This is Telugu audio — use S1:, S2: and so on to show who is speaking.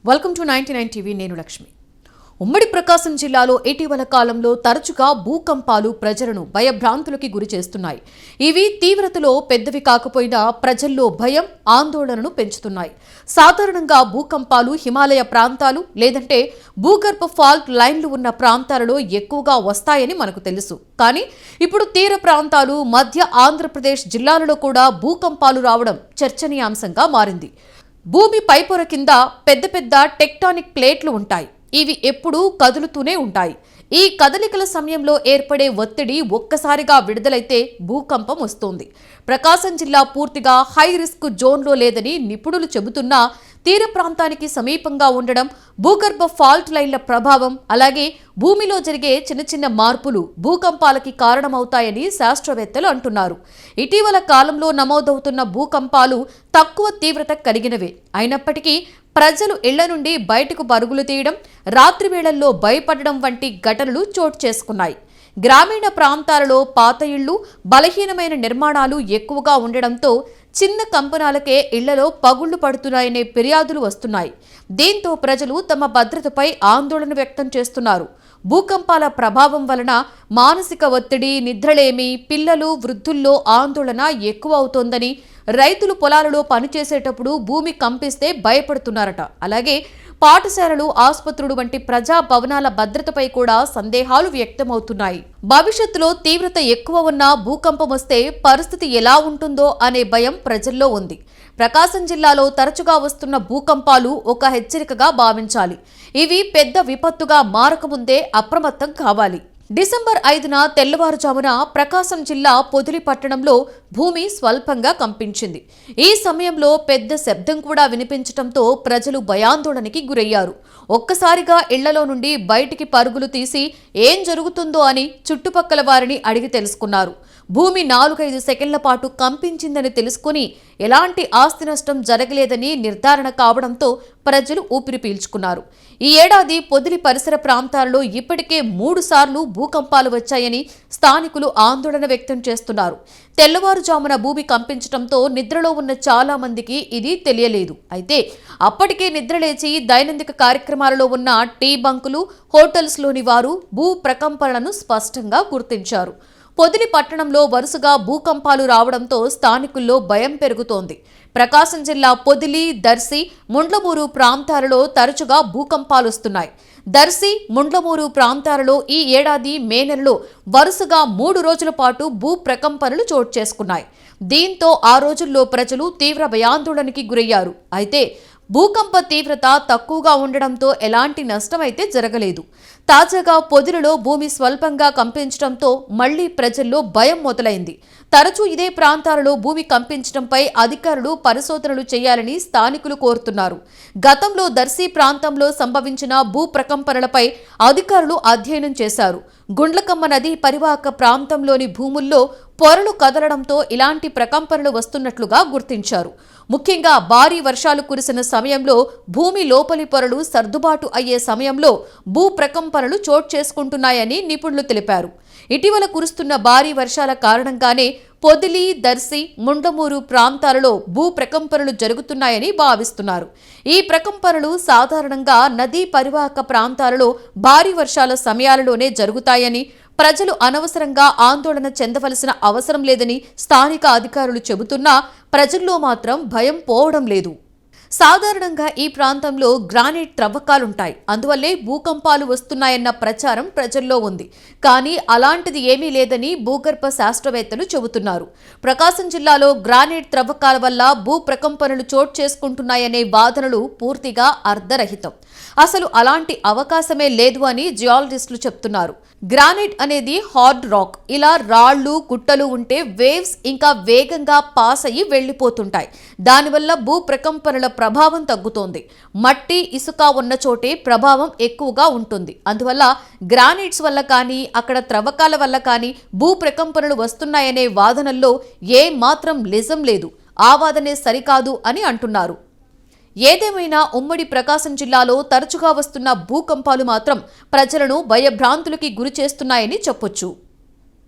S1: Welcome to 99 TV. నేను లక్ష్మి. ఉమ్మడి ప్రకాశం జిల్లాలో ఇటీవల కాలంలో తరచుగా భూకంపాలు ప్రజలను భయభ్రాంతులకి గురి చేస్తున్నాయి. ఇవి తీవ్రతలో పెద్దవి కాకపోయినా ప్రజల్లో భయం, ఆందోళనను పెంచుతున్నాయి. సాధారణంగా భూకంపాలు హిమాలయ ప్రాంతాలు లేదంటే భూగర్భ ఫాల్ట్ లైన్లు ఉన్న ప్రాంతాలలో ఎక్కువగా వస్తాయని మనకు తెలుసు. కానీ ఇప్పుడు తీర ప్రాంతాలు, మధ్య ఆంధ్రప్రదేశ్ జిల్లాలలో కూడా భూకంపాలు రావడం చర్చనీయాంశంగా మారింది. భూమి పైపొర కింద పెద్ద పెద్ద టెక్టానిక్ ప్లేట్లు ఉంటాయి. ఇవి ఎప్పుడూ కదులుతూనే ఉంటాయి. ఈ కదలికల సమయంలో ఏర్పడే ఒత్తిడి ఒక్కసారిగా విడుదలైతే భూకంపం వస్తుంది. ప్రకాశం జిల్లా పూర్తిగా హై రిస్క్ జోన్లో లేదని నిపుణులు చెబుతున్నా తీర ప్రాంతానికి సమీపంగా ఉండడం, భూగర్భ ఫాల్ట్ లైన్ల ప్రభావం, అలాగే భూమిలో జరిగే చిన్న చిన్న మార్పులు భూకంపాలకి కారణమవుతాయని శాస్త్రవేత్తలు అంటున్నారు. ఇటీవల కాలంలో నమోదవుతున్న భూకంపాలు తక్కువ తీవ్రత కలిగినవే అయినప్పటికీ ప్రజలు ఇళ్ల నుండి బయటకు పరుగులు తీయడం, రాత్రి వేళల్లో భయపడడం వంటి ఘటనలు చోటు చేసుకున్నాయి. గ్రామీణ ప్రాంతాలలో పాత ఇళ్లు, బలహీనమైన నిర్మాణాలు ఎక్కువగా ఉండడంతో చిన్న కంపనాలకే ఇళ్లలో పగుళ్లు పడుతున్నాయనే ఫిర్యాదులు వస్తున్నాయి. దీంతో ప్రజలు తమ భద్రతపై ఆందోళన వ్యక్తం చేస్తున్నారు. భూకంపాల ప్రభావం వలన మానసిక ఒత్తిడి, నిద్రలేమి, పిల్లలు, వృద్ధుల్లో ఆందోళన ఎక్కువ అవుతోందని, రైతులు పొలాలలో పనిచేసేటప్పుడు భూమి కంపిస్తే భయపడుతున్నారట. అలాగే పాఠశాలలు, ఆసుపత్రులు వంటి ప్రజా భవనాల భద్రతపై కూడా సందేహాలు వ్యక్తమవుతున్నాయి. భవిష్యత్తులో తీవ్రత ఎక్కువ ఉన్న భూకంపం వస్తే పరిస్థితి ఎలా ఉంటుందో అనే భయం ప్రజల్లో ఉంది. ప్రకాశం జిల్లాలో తరచుగా వస్తున్న భూకంపాలు ఒక హెచ్చరికగా భావించాలి. ఇవి పెద్ద విపత్తుగా మారకముందే అప్రమత్తం కావాలి. డిసెంబర్ 5న తెల్లవారుజామున ప్రకాశం జిల్లా పొదిలి పట్టణంలో భూమి స్వల్పంగా కంపించింది. ఈ సమయంలో పెద్ద శబ్దం కూడా వినిపించడంతో ప్రజలు భయాందోళనకి గురయ్యారు. ఒక్కసారిగా ఇళ్లలో నుండి బయటికి పరుగులు తీసి ఏం జరుగుతుందో అని చుట్టుపక్కల వారిని అడిగి తెలుసుకున్నారు. భూమి 4-5 సెకండ్ల పాటు కంపించిందని తెలుసుకుని ఎలాంటి ఆస్తి నష్టం జరగలేదని నిర్ధారణ కావడంతో ప్రజలు ఊపిరి పీల్చుకున్నారు. ఈ ఏడాది పొదిలి పరిసర ప్రాంతాల్లో ఇప్పటికే 3 సార్లు భూకంపాలు వచ్చాయని స్థానికులు ఆందోళన వ్యక్తం చేస్తున్నారు. తెల్లవారుజామున భూమి కంపించడంతో నిద్రలో ఉన్న చాలా మందికి ఇది తెలియలేదు. అయితే అప్పటికే నిద్రలేచి దైనందిక కార్యక్రమాలలో ఉన్న టీ బంకులు, హోటల్స్లోని వారు భూ ప్రకంపనలను స్పష్టంగా గుర్తించారు. పొదిలి పట్టణంలో వరుసగా భూకంపాలు రావడంతో స్థానికుల్లో భయం పెరుగుతోంది. ప్రకాశం జిల్లా పొదిలి, దర్శి, ముండ్లమూరు ప్రాంతాలలో తరచుగా భూకంపాలు వస్తున్నాయి. దర్శి, ముండ్లమూరు ప్రాంతాలలో ఈ ఏడాది మే నెలలో వరుసగా 3 రోజుల పాటు భూ ప్రకంపనలు చోటు చేసుకున్నాయి. దీంతో ఆ రోజుల్లో ప్రజలు తీవ్ర భయాందోళనకి గురయ్యారు. అయితే భూకంప తీవ్రత తక్కువగా ఉండడంతో ఎలాంటి నష్టమైతే జరగలేదు. తాజాగా పొదిలిలో భూమి స్వల్పంగా కంపించడంతో మళ్లీ ప్రజల్లో భయం మొదలైంది. తరచూ ఇదే ప్రాంతాలలో భూమి కంపించడంపై అధికారులు పరిశోధనలు చేయాలని స్థానికులు కోరుతున్నారు. గతంలో దర్శి ప్రాంతంలో సంభవించిన భూ ప్రకంపనలపై అధికారులు అధ్యయనం చేశారు. గుండ్లకమ్మ నది పరివాహక ప్రాంతంలోని భూముల్లో పొరలు కదలడంతో ఇలాంటి ప్రకంపనలు వస్తున్నట్లుగా గుర్తించారు. ముఖ్యంగా భారీ వర్షాలు కురిసిన సమయంలో భూమి లోపలి పొరలు సర్దుబాటు అయ్యే సమయంలో భూ ప్రకంపనలు చోటు చేసుకుంటున్నాయని నిపుణులు తెలిపారు. ఇటీవల కురుస్తున్న భారీ వర్షాల కారణంగానే పొదిలి, దర్శి, ముండ్లమూరు ప్రాంతాలలో భూ ప్రకంపనలు జరుగుతున్నాయని భావిస్తున్నారు. ఈ ప్రకంపనలు సాధారణంగా నదీ పరివాహక ప్రాంతాలలో భారీ వర్షాల సమయాలలోనే జరుగుతాయని, ప్రజలు అనవసరంగా ఆందోళన చెందవలసిన అవసరం లేదని స్థానిక అధికారులు చెబుతున్నా ప్రజల్లో మాత్రం భయం పోవడం లేదు. సాధారణంగా ఈ ప్రాంతంలో గ్రానైట్ త్రవ్వకాలుంటాయి. అందువల్లే భూకంపాలు వస్తున్నాయన్న ప్రచారం ప్రజల్లో ఉంది. కానీ అలాంటిది ఏమీ లేదని భూగర్భ శాస్త్రవేత్తలు చెబుతున్నారు. ప్రకాశం జిల్లాలో గ్రానైట్ త్రవ్వకాల వల్ల భూ ప్రకంపనలు చోటు చేసుకుంటున్నాయనే వాదనలు పూర్తిగా అర్ధరహితం. అసలు అలాంటి అవకాశమే లేదు అని జియాలజిస్టులు చెప్తున్నారు. గ్రానైట్ అనేది హార్డ్ రాక్. ఇలా రాళ్లు, గుట్టలు ఉంటే వేవ్స్ ఇంకా వేగంగా పాస్ అయ్యి వెళ్లిపోతుంటాయి. దానివల్ల భూ ప్రకంపనల ప్రభావం తగ్గుతోంది. మట్టి, ఇసుక ఉన్న చోటే ప్రభావం ఎక్కువగా ఉంటుంది. అందువల్ల గ్రానైట్స్ వల్ల కానీ, అక్కడ త్రవ్వకాల వల్ల కానీ భూ ప్రకంపనలు వస్తున్నాయనే వాదనల్లో ఏ మాత్రం నిజం లేదు. ఆ వాదనే సరికాదు అని అంటున్నారు. ఏదేమైనా ఉమ్మడి ప్రకాశం జిల్లాలో తరచుగా వస్తున్న భూకంపాలు మాత్రం ప్రజలను భయభ్రాంతులకి గురి చేస్తున్నాయని చెప్పొచ్చు.